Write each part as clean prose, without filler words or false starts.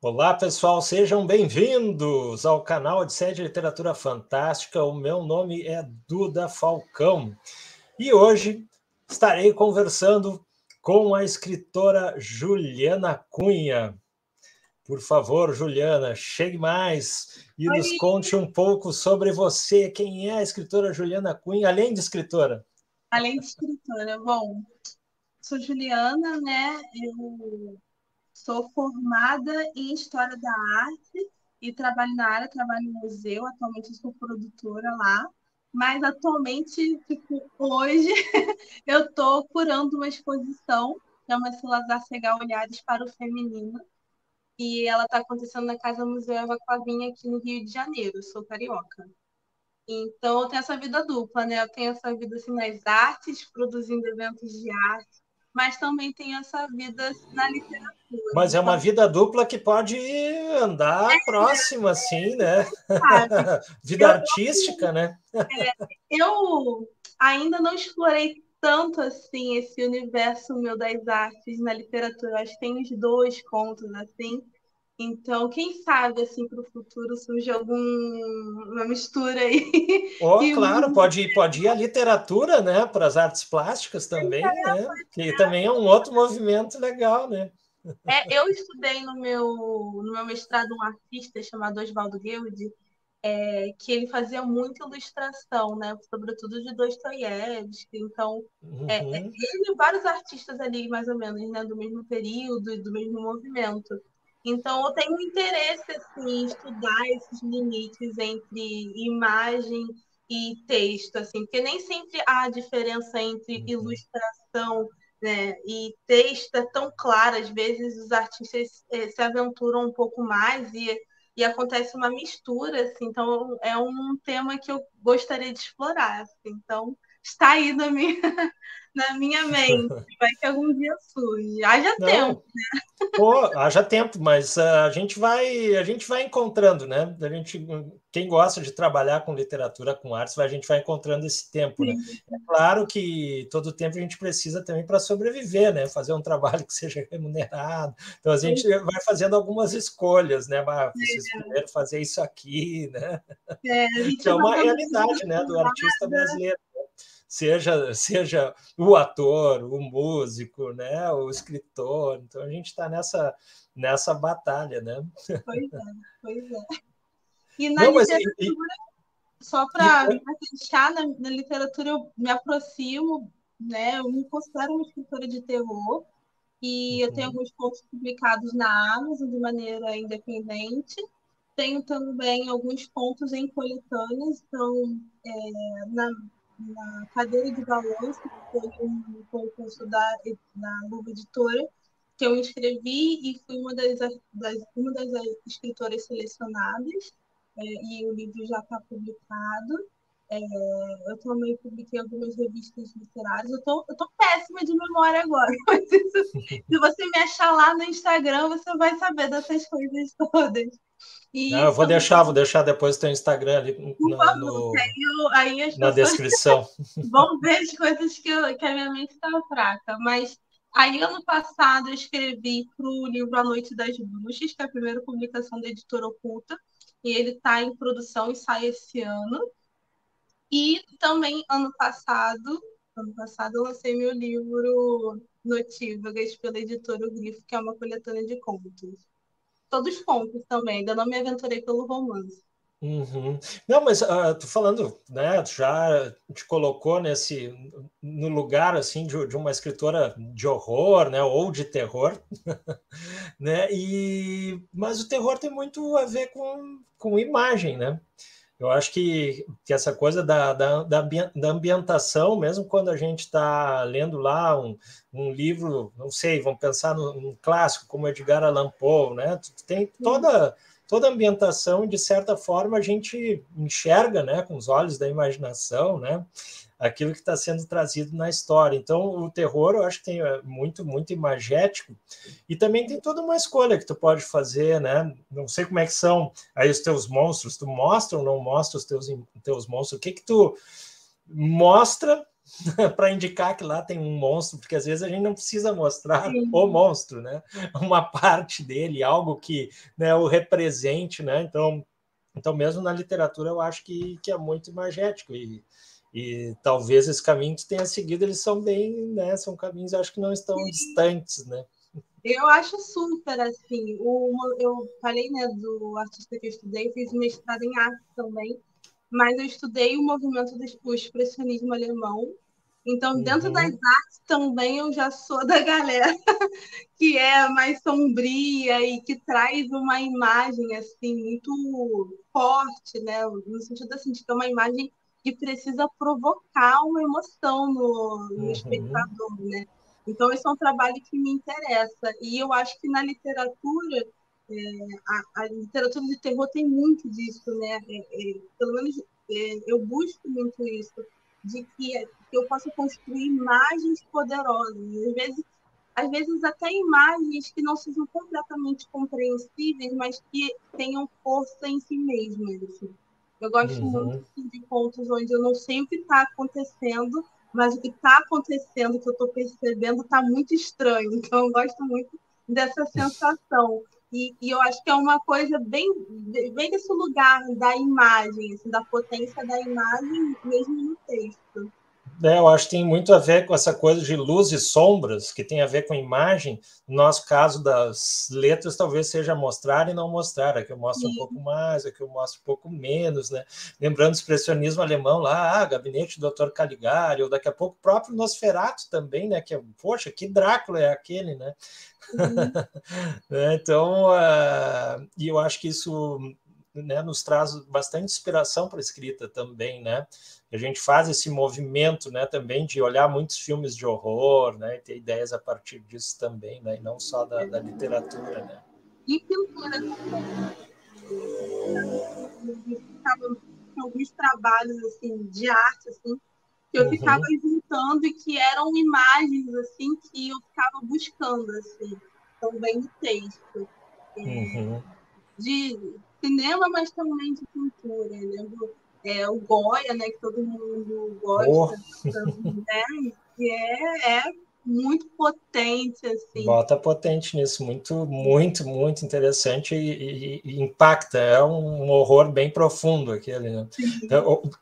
Olá, pessoal, sejam bem-vindos ao canal Odisseia de Literatura Fantástica. O meu nome é Duda Falcão e hoje estarei conversando com a escritora Juliana Cunha. Por favor, Juliana, chegue mais e nos conte um pouco sobre você. Quem é a escritora Juliana Cunha, além de escritora? Além de escritora, bom, sou Juliana, né? Eu sou formada em História da Arte e trabalho na área, trabalho no museu. Atualmente eu sou produtora lá, mas atualmente, tipo, hoje, eu estou curando uma exposição, chama-se Lazar Cegar Olhares para o Feminino, e ela está acontecendo na Casa Museu Eva Clavinha, aqui no Rio de Janeiro. Eu sou carioca. Então, eu tenho essa vida dupla, né? Eu tenho essa vida assim, nas artes, produzindo eventos de arte, mas também tenho essa vida na literatura. Mas é uma Então, vida dupla que pode andar próxima, assim, né? sabe, Vida eu, artística, né? eu ainda não explorei tanto assim esse universo meu das artes na literatura. Eu acho que tem uns dois contos assim. Então, quem sabe assim para o futuro surge alguma mistura aí. Oh, E claro, pode ir à literatura, né? Para as artes plásticas também, né? Que também é um outro movimento legal, né? eu estudei no meu mestrado um artista chamado Oswaldo Guild, que ele fazia muita ilustração, né? Sobretudo de Dostoiévski. Então, Uhum. ele e vários artistas ali, mais ou menos, né? Do mesmo período e do mesmo movimento. Então, eu tenho um interesse assim, em estudar esses limites entre imagem e texto, assim, porque nem sempre há diferença entre Uhum. ilustração, né, e texto é tão claro. Às vezes os artistas se aventuram um pouco mais e acontece uma mistura, assim. Então é um tema que eu gostaria de explorar, assim. Então está aí na minha, na minha mente, vai que algum dia surge. Haja tempo. Não, pô, haja tempo, mas a gente vai encontrando, né? Quem gosta de trabalhar com literatura, com artes, a gente vai encontrando esse tempo, né? É claro que todo tempo a gente precisa também para sobreviver, né? Fazer um trabalho que seja remunerado. Então a gente vai fazendo algumas escolhas, né? Preciso primeiro fazer isso aqui, né? A Que gente é vai uma dando realidade, né, do artista nada. brasileiro. Seja o ator, o músico, né, o escritor. Então a gente está nessa batalha, né? Pois é, pois é. E na Não, mas literatura, só e- para fechar, na literatura eu me aproximo, né? Eu me considero uma escritora de terror. E eu tenho Uhum. alguns contos publicados na Amazon de maneira independente. Tenho também alguns contos em coletâneas. Então, na Cadeira de Balanço, que foi um concurso da Luva Editora, que eu me inscrevi e fui uma das escritoras selecionadas, e o livro já está publicado. Eu também publiquei algumas revistas literárias. Eu tô péssima de memória agora, mas se você me achar lá no Instagram, você vai saber dessas coisas todas. Não, E eu também, vou deixar depois o teu Instagram ali por favor, que aí as na pessoas descrição. vão ver as coisas que a minha mente está fraca. Mas aí, ano passado, eu escrevi para o livro A Noite das Bruxas, que é a primeira publicação da Editora Oculta, e ele está em produção e sai esse ano. E também, ano passado eu lancei meu livro Notívagas pela editora O Grifo, que é uma coletânea de contos. Todos contos também, ainda não me aventurei pelo romance. Uhum. Não, mas tu falando, né? Tu já te colocou no lugar assim de uma escritora de horror, né? Ou de terror, né? Mas o terror tem muito a ver com imagem, né? Eu acho que essa coisa da ambientação, mesmo quando a gente está lendo lá um livro, não sei, vamos pensar num clássico como Edgar Allan Poe, né? Tem toda a ambientação, de certa forma, a gente enxerga, né, com os olhos da imaginação, né? Aquilo que está sendo trazido na história. Então, o terror, eu acho que tem muito imagético, e também tem toda uma escolha que tu pode fazer, né? Não sei como é que são aí os teus monstros, tu mostra ou não mostra os teus monstros? O que tu mostra para indicar que lá tem um monstro, porque às vezes a gente não precisa mostrar Sim. o monstro, né? Uma parte dele, algo que, né, o represente, né? Então, mesmo na literatura, eu acho que é muito imagético e talvez esses caminhos que tenha seguido, eles são bem, né? São caminhos, acho que não estão distantes, né? Eu acho super assim. Eu falei, né, do artista que eu estudei, fiz mestrado em arte também, mas eu estudei o movimento do expressionismo alemão. Então, dentro das artes também eu já sou da galera que é mais sombria e que traz uma imagem assim muito forte, né? No sentido assim, de que é uma imagem que precisa provocar uma emoção no espectador, né? Então, esse é um trabalho que me interessa. E eu acho que na literatura, a literatura de terror tem muito disso, né? Pelo menos eu busco muito isso, de que eu possa construir imagens poderosas. Às vezes até imagens que não sejam completamente compreensíveis, mas que tenham força em si mesmas. Assim. Eu gosto muito assim, de contos onde eu não sei o que está acontecendo, mas o que está acontecendo, que eu estou percebendo, está muito estranho. Então, eu gosto muito dessa sensação. E eu acho que é uma coisa bem desse lugar da imagem, assim, da potência da imagem, mesmo no texto. Eu acho que tem muito a ver com essa coisa de luz e sombras, que tem a ver com imagem. No nosso caso das letras, talvez seja mostrar e não mostrar. Aqui eu mostro um pouco mais, aqui eu mostro um pouco menos, né? Lembrando o expressionismo alemão lá, Gabinete do Dr. Caligari, ou daqui a pouco o próprio Nosferatu também, né? Que, poxa, que Drácula é aquele, né? Então, e eu acho que isso, né, nos traz bastante inspiração para a escrita também, né? A gente faz esse movimento, né, também de olhar muitos filmes de horror, né, e ter ideias a partir disso também, né, e não só da literatura, né? E pintura também. Eu ficava com alguns trabalhos assim de arte assim que eu ficava juntando e que eram imagens assim que eu ficava buscando assim também no texto de cinema, mas também de pintura. O Goya, né, que todo mundo gosta, né, que é muito potente assim. Bota potente nisso, muito, muito, muito interessante e impacta, é um horror bem profundo aquele, né?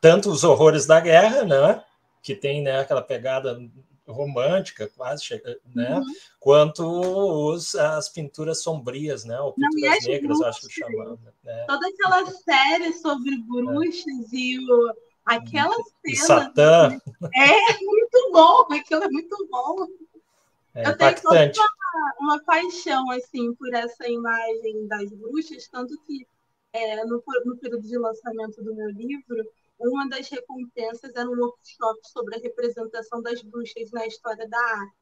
Tanto os horrores da guerra, né? Que tem, né, aquela pegada romântica, quase, né? Quanto as pinturas sombrias, né? Ou Não, e pinturas as negras, eu acho que bruxas, chamava, né? toda aquela série sobre bruxas aquela E cena Satã é muito bom, aquilo é muito bom. é Eu tenho toda impactante. uma paixão assim por essa imagem das bruxas, tanto que no período de lançamento do meu livro, uma das recompensas era um workshop sobre a representação das bruxas na história da arte.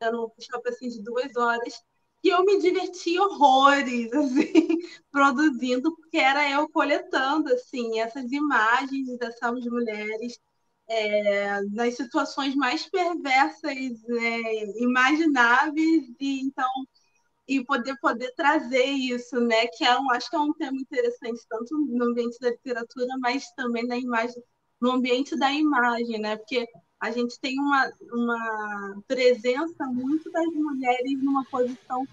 Era um workshop assim, de 2 horas, que eu me diverti horrores assim, produzindo, porque era eu coletando assim, essas imagens dessas mulheres nas situações mais perversas imagináveis e poder trazer isso, né? Que acho que é um tema interessante tanto no ambiente da literatura, mas também na imagem, no ambiente da imagem, né? Porque a gente tem uma presença muito das mulheres numa posição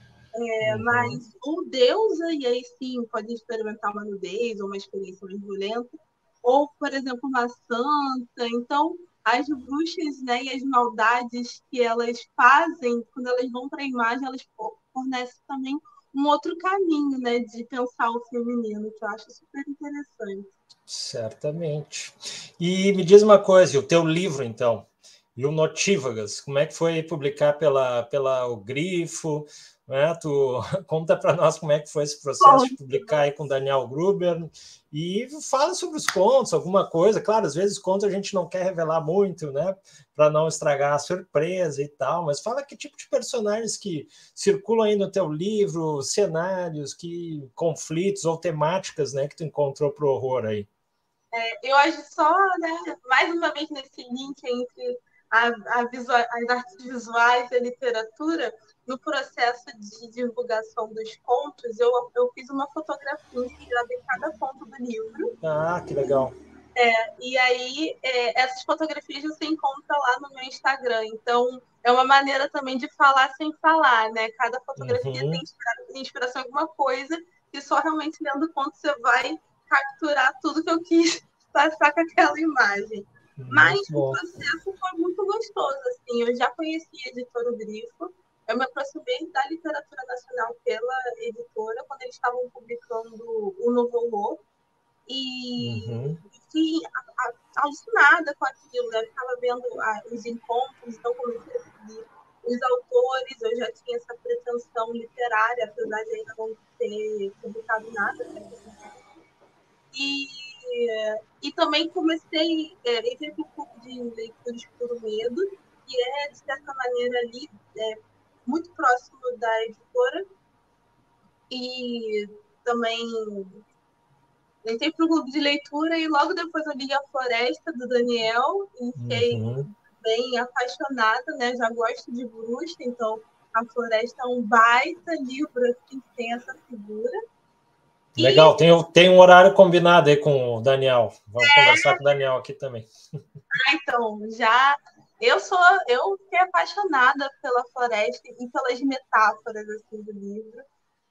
mais ou deusa, e aí sim pode experimentar uma nudez ou uma experiência mais violenta, ou, por exemplo, uma santa. Então, as bruxas, né, e as maldades que elas fazem, quando elas vão para a imagem, elas fornecem também um outro caminho, né, de pensar o feminino, que eu acho super interessante. Certamente. E me diz uma coisa, o teu livro, então, e o Notívagas, como é que foi publicar pela o Grifo? Né? Tu conta para nós como é que foi esse processo de publicar aí com Daniel Gruber e fala sobre os contos, alguma coisa. Claro, às vezes contos a gente não quer revelar muito, né? Para não estragar a surpresa e tal, mas fala que tipo de personagens que circulam aí no teu livro, cenários, que conflitos ou temáticas, né, que tu encontrou pro horror aí. Eu acho só, né, mais uma vez nesse link entre as artes visuais e a literatura, no processo de divulgação dos contos, eu fiz uma fotografia e gravei cada conto do livro. Ah, que legal. E aí, essas fotografias você encontra lá no meu Instagram. Então, é uma maneira também de falar sem falar, né? Cada fotografia tem Uhum. inspiração em alguma coisa, e só realmente lendo o conto você vai capturar tudo que eu quis passar com aquela imagem. Mas Muito o bom. processo foi muito gostoso, assim. Eu já conhecia a editora Grifo, eu me aproximei da literatura nacional pela editora, quando eles estavam publicando o Novo Horror, e Uhum. fiquei alucinada com aquilo, né? Eu ficava vendo os encontros, então comecei a seguir os autores, eu já tinha essa pretensão literária, apesar de ainda não ter publicado nada, né? E também comecei, entrei para o clube de leituras por medo, que é, de certa maneira, ali, muito próximo da editora, e também entrei para o clube de leitura e logo depois eu li A Floresta, do Daniel, e fiquei Uhum. bem apaixonada, né? Já gosto de bruxa, então A Floresta é um baita livro, assim, que tem essa figura. E, Legal, tem um horário combinado aí com o Daniel. Vamos conversar com o Daniel aqui também. então, eu fiquei apaixonada pela floresta e pelas metáforas, assim, do livro.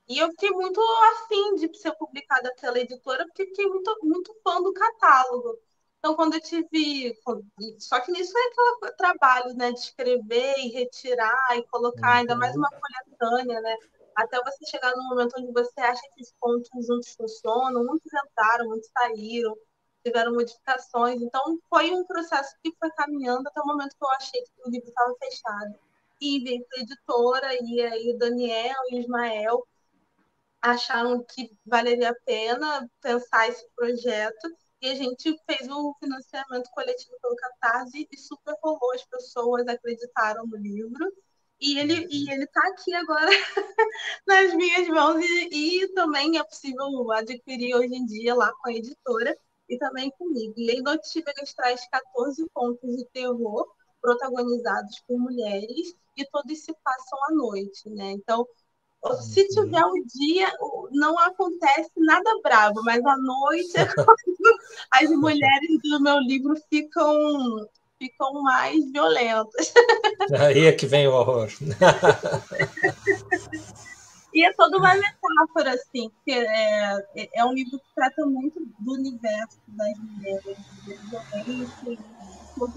E eu fiquei muito afim de ser publicada pela editora, porque fiquei muito, muito fã do catálogo. Então, quando eu tive. Só que nisso é aquele trabalho, né? De escrever e retirar e colocar, ainda mais Uhum. uma coletânea, né? Até você chegar no momento onde você acha que os pontos juntos funcionam, muitos entraram, muitos saíram, tiveram modificações. Então, foi um processo que foi caminhando até o momento que eu achei que o livro estava fechado. E veio para a editora, e aí o Daniel e o Ismael acharam que valeria a pena pensar esse projeto, e a gente fez o financiamento coletivo pelo Catarse e super rolou, as pessoas acreditaram no livro, e ele está aqui agora nas minhas mãos, e também é possível adquirir hoje em dia lá com a editora e também comigo. E aí Noites Tíbegas traz 14 contos de terror protagonizados por mulheres, e todos se passam à noite, né? Então, se tiver Uhum. um dia, não acontece nada bravo, mas à noite é quando as mulheres do meu livro ficam mais violentas. Aí é que vem o horror. E é toda uma metáfora, assim, porque é um livro que trata muito do universo das mulheres, da violência e de toda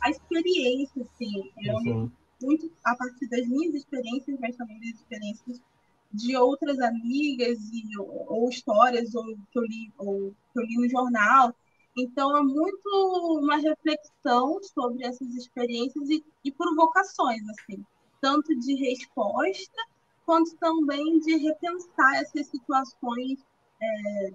a experiência, assim. É um livro Uhum. muito a partir das minhas experiências, mas também das experiências de outras amigas ou histórias que eu li no jornal. Então, é muito uma reflexão sobre essas experiências e provocações, assim, tanto de resposta, quanto também de repensar essas situações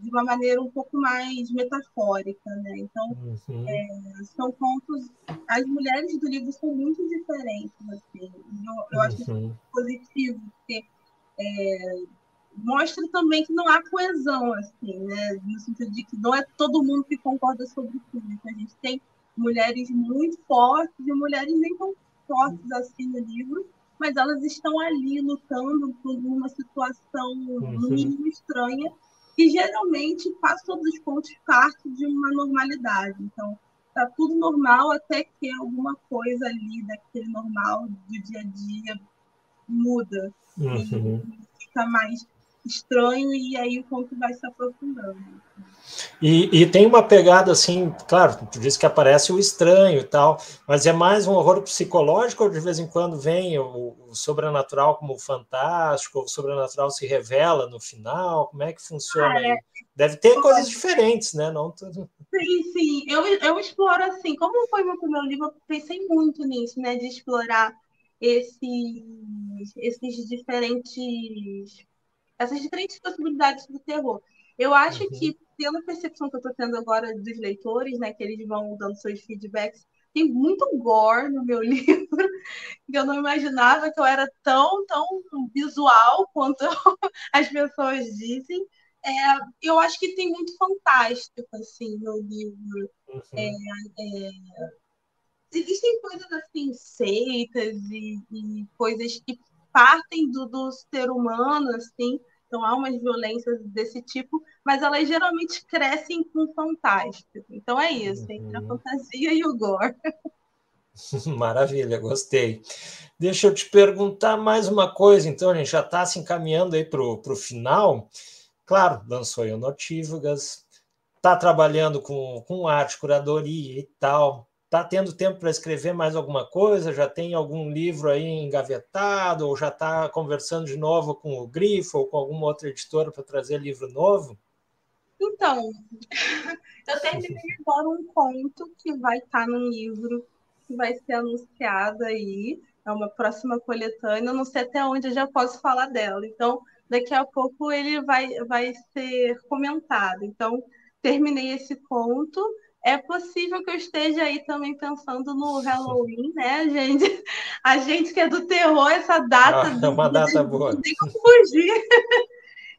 de uma maneira um pouco mais metafórica, né? Então, Uhum. são pontos. As mulheres do livro são muito diferentes, assim. Eu acho isso Uhum. positivo, porque mostra também que não há coesão, assim, né? No sentido de que não é todo mundo que concorda sobre tudo. Então, a gente tem mulheres muito fortes e mulheres nem tão fortes assim no livro, mas elas estão ali lutando por uma situação, no Uhum. mínimo, estranha, que geralmente faz todos os pontos parte de uma normalidade. Então, tá tudo normal até que alguma coisa ali daquele normal do dia a dia muda e Uhum. fica mais estranho, e aí o conto vai se aprofundando. E tem uma pegada assim, claro, tu disse que aparece o estranho e tal, mas é mais um horror psicológico ou de vez em quando vem o sobrenatural como o fantástico, ou o sobrenatural se revela no final? Como é que funciona Cara, aí? Deve ter coisas diferentes, né? Não tudo. sim, sim. Eu exploro assim, como foi meu primeiro livro, eu pensei muito nisso, né? De explorar esses diferentes, essas diferentes possibilidades do terror. Eu acho Uhum. que, pela percepção que eu estou tendo agora dos leitores, né? Que eles vão dando seus feedbacks, tem muito gore no meu livro, que eu não imaginava que eu era tão visual quanto as pessoas dizem. É, eu acho que tem muito fantástico assim no livro. É, Uhum. existem coisas assim, seitas e coisas que partem do ser humano, assim, Então, há umas violências desse tipo, mas elas geralmente crescem com fantástico. Então, é isso, entre a fantasia e o gore. Maravilha, gostei. Deixa eu te perguntar mais uma coisa, então, a gente já está se encaminhando aí para o final. Claro, lançou aí o Notívagas, está trabalhando com arte, curadoria e tal. Está tendo tempo para escrever mais alguma coisa? Já tem algum livro aí engavetado? Ou já está conversando de novo com o Grifo ou com alguma outra editora para trazer livro novo? Então, eu terminei agora um conto que vai estar no livro, que vai ser anunciado aí. É uma próxima coletânea. Eu não sei até onde eu já posso falar dela. Então, daqui a pouco ele vai ser comentado. Então, terminei esse conto. É possível que eu esteja aí também pensando no Halloween, né, gente? A gente que é do terror, essa data É do uma Dia das data Bruxas, não boa. tem como fugir.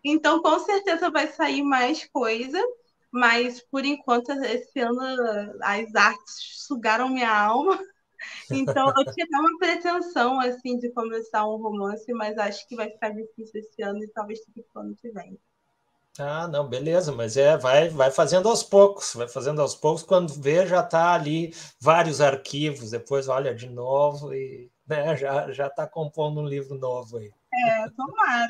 Então, com certeza vai sair mais coisa, mas por enquanto, esse ano, as artes sugaram minha alma. Então, eu tinha até uma pretensão, assim, de começar um romance, mas acho que vai ficar difícil esse ano e talvez fique pro ano que vem. Ah, não, beleza, mas vai fazendo aos poucos, vai fazendo aos poucos, quando vê já está ali vários arquivos, depois olha de novo e né, já está compondo um livro novo aí. É, tomara.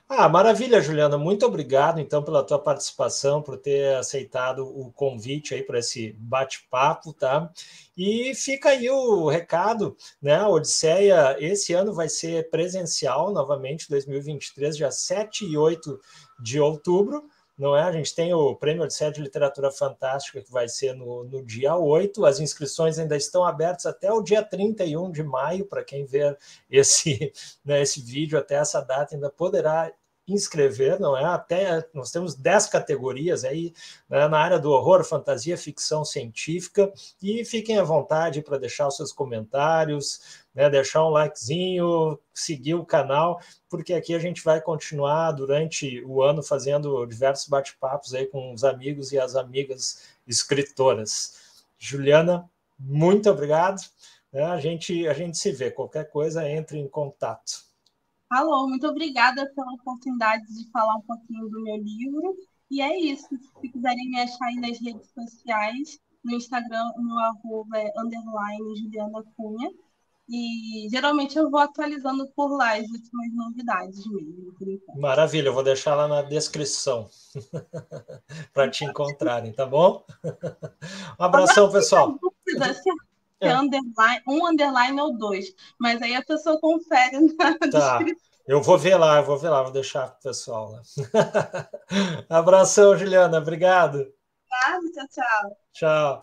Ah, maravilha, Juliana. Muito obrigado, então, pela tua participação, por ter aceitado o convite aí para esse bate-papo, tá? E fica aí o recado, né? A Odisseia esse ano vai ser presencial novamente, 2023, dia 7 e 8 de outubro, não é? A gente tem o Prêmio Odisseia de Literatura Fantástica, que vai ser no dia 8. As inscrições ainda estão abertas até o dia 31 de maio, para quem ver né, esse vídeo até essa data ainda poderá inscrever, não é? Até nós temos 10 categorias aí, né, na área do horror, fantasia, ficção científica, e fiquem à vontade para deixar os seus comentários, né, deixar um likezinho, seguir o canal, porque aqui a gente vai continuar durante o ano fazendo diversos bate-papos aí com os amigos e as amigas escritoras. Juliana, muito obrigado. A gente se vê. Qualquer coisa, entre em contato. Alô, muito obrigada pela oportunidade de falar um pouquinho do meu livro. E é isso. Se quiserem me achar aí nas redes sociais, no Instagram, o meu arroba é _ Juliana Cunha. E geralmente eu vou atualizando por lá as últimas novidades mesmo, por enquanto. Maravilha, eu vou deixar lá na descrição para te encontrarem, tá bom? Um Agora abração, fica a pessoal. dúvida se é underline, um underline ou dois, mas aí a pessoa confere na Tá, descrição. eu vou ver lá, vou deixar para o pessoal lá. Abração, Juliana, obrigado. Tchau, tchau. Tchau.